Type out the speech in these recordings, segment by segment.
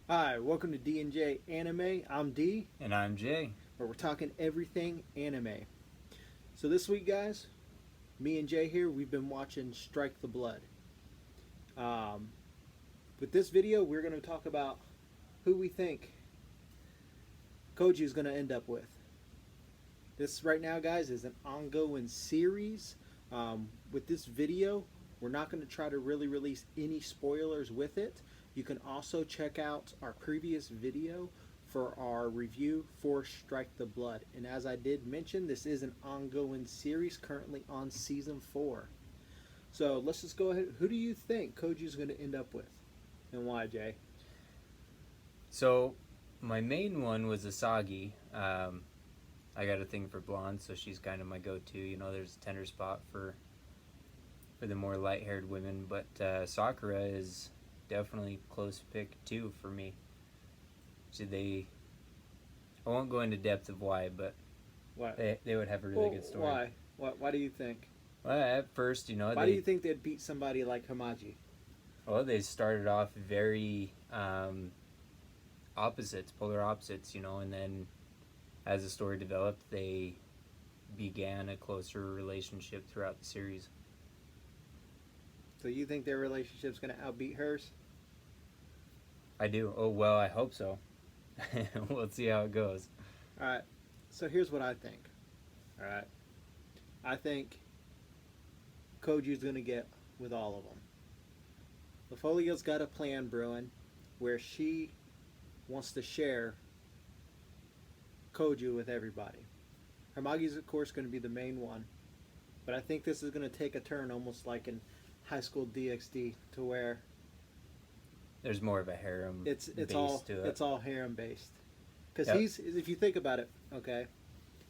Hi, welcome to D&J Anime. I'm D, And I'm Jay. where we're talking everything anime. So this week, guys, me and Jay here, we've been watching Strike the Blood. With this video, we're going to talk about who we think Kojou is going to end up with. This right now, guys, is an ongoing series. With this video, we're not going to try to really release any spoilers with it. You can also check out our previous video for our review for Strike the Blood. And as I did mention, this is an ongoing series currently on season 4. So let's just go ahead. Who do you think Kojou is going to end up with? And why, Jay? So, my main one was Asagi. I got a thing for blonde, so she's kind of my go-to. You know, there's a tender spot for the more light-haired women, but Sakura is definitely close pick too for me. So I won't go into depth of why, but they would have a really good story. Why do you think? Well, at first, you know, Why do you think they'd beat somebody like Hamaji? Well, they started off very polar opposites, you know, and then as the story developed, they began a closer relationship throughout the series. So you think their relationship's going to outbeat hers? I do. Oh, well, I hope so. We'll see how it goes. All right. So here's what I think. All right. I think Kojou's going to get with all of them. LaFolio's got a plan brewing where she wants to share Kojou with everybody. Hamagi's, of course, going to be the main one. But I think this is going to take a turn almost like in High School DxD to where there's more of a harem it's base all to it. It's all harem based. Because Yep. if you think about it, okay.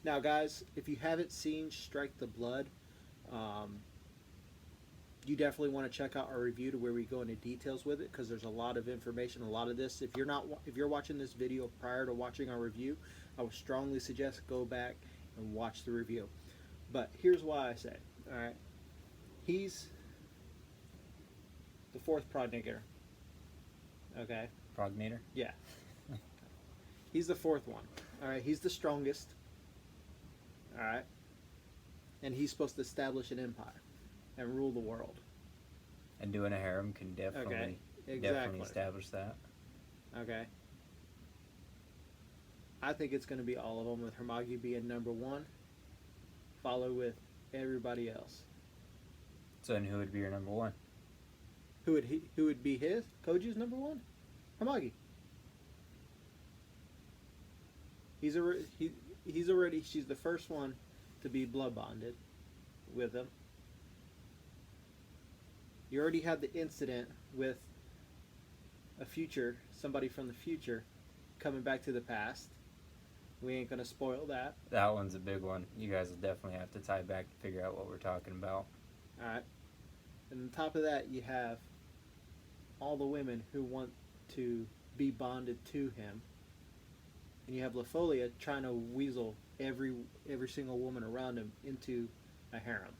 Now, guys, if you haven't seen Strike the Blood, you definitely want to check out our review to where we go into details with it, because there's a lot of information, a lot of this. If you're watching this video prior to watching our review, I would strongly suggest go back and watch the review. But here's why I say, all right, he's the fourth progenitor. Okay. Prognator? Yeah. He's the fourth one. All right. He's the strongest. All right. And he's supposed to establish an empire and rule the world. And doing a harem can definitely establish that. Okay. I think it's going to be all of them, with Hamaji being number one, followed with everybody else. So then who would be your number one? Who would be his? Kojou's number one? Hamaji. She's the first one to be blood bonded with him. You already had the incident with somebody from the future coming back to the past. We ain't gonna spoil that. That one's a big one. You guys will definitely have to tie back and figure out what we're talking about. Alright. And on top of that, you have all the women who want to be bonded to him. And you have LaFolia trying to weasel every single woman around him into a harem.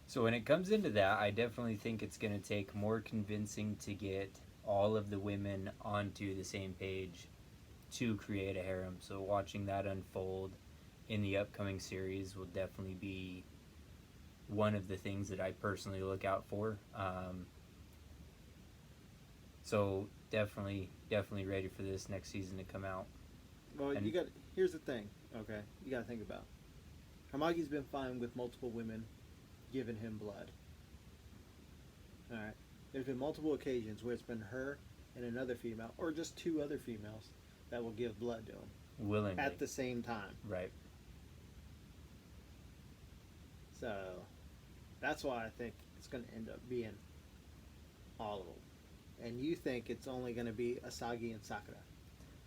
So when it comes into that, I definitely think it's going to take more convincing to get all of the women onto the same page to create a harem. So watching that unfold in the upcoming series will definitely be one of the things that I personally look out for. So definitely ready for this next season to come out. Well, here's the thing, okay? You got to think about. Hamagi's been fine with multiple women giving him blood. All right. There's been multiple occasions where it's been her and another female, or just two other females, that will give blood to him Willingly. at the same time. Right. So that's why I think it's going to end up being all of them. And you think it's only going to be Asagi and Sakura?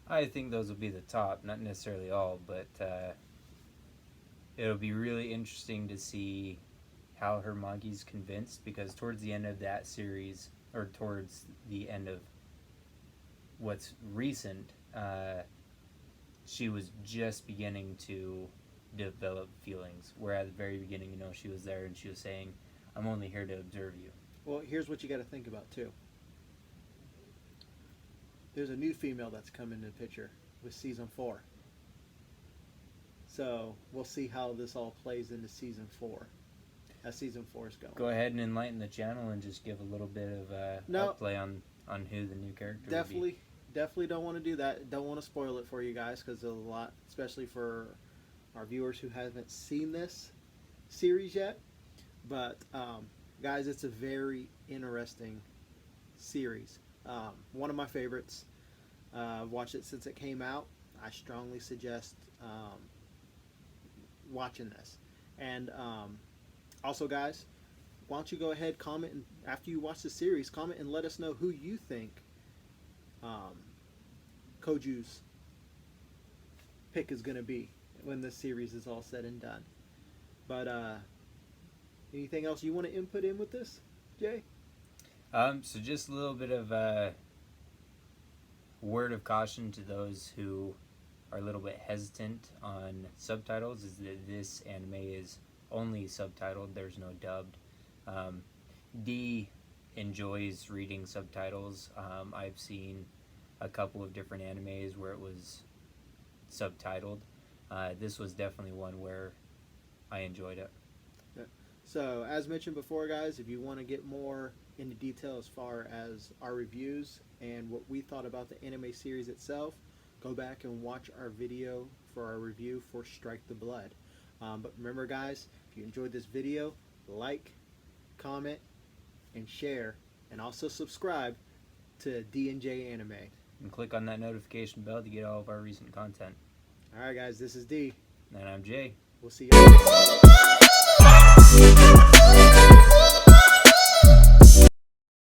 I think those will be the top, not necessarily all, but it'll be really interesting to see how Hamagi's convinced, because towards the end of that series, or towards the end of what's recent, she was just beginning to develop feelings, where at the very beginning, you know, she was there and she was saying, I'm only here to observe you. Well, here's what you got to think about too. There's a new female that's come into the picture with season 4. So we'll see how this all plays into season 4. As season 4 is going. Go ahead and enlighten the channel and just give a little bit of No. outplay on who the new character Definitely don't want to do that. Don't want to spoil it for you guys because there's a lot, especially for our viewers who haven't seen this series yet. But guys, it's a very interesting series. One of my favorites. I've watched it since it came out. I strongly suggest watching this. And also, guys, why don't you go ahead, comment, and after you watch the series, comment and let us know who you think Kojou's pick is going to be when the series is all said and done. But anything else you want to input in with this, Jay? So just a little bit of word of caution to those who are a little bit hesitant on subtitles is that this anime is only subtitled. There's no dubbed. D enjoys reading subtitles. I've seen a couple of different animes where it was subtitled. This was definitely one where I enjoyed it. So, as mentioned before, guys, if you want to get more into detail as far as our reviews and what we thought about the anime series itself, go back and watch our video for our review for Strike the Blood. But remember, guys, if you enjoyed this video, like, comment, and share, and also subscribe to D&J Anime. And click on that notification bell to get all of our recent content. Alright, guys, this is D. And I'm Jay. We'll see you.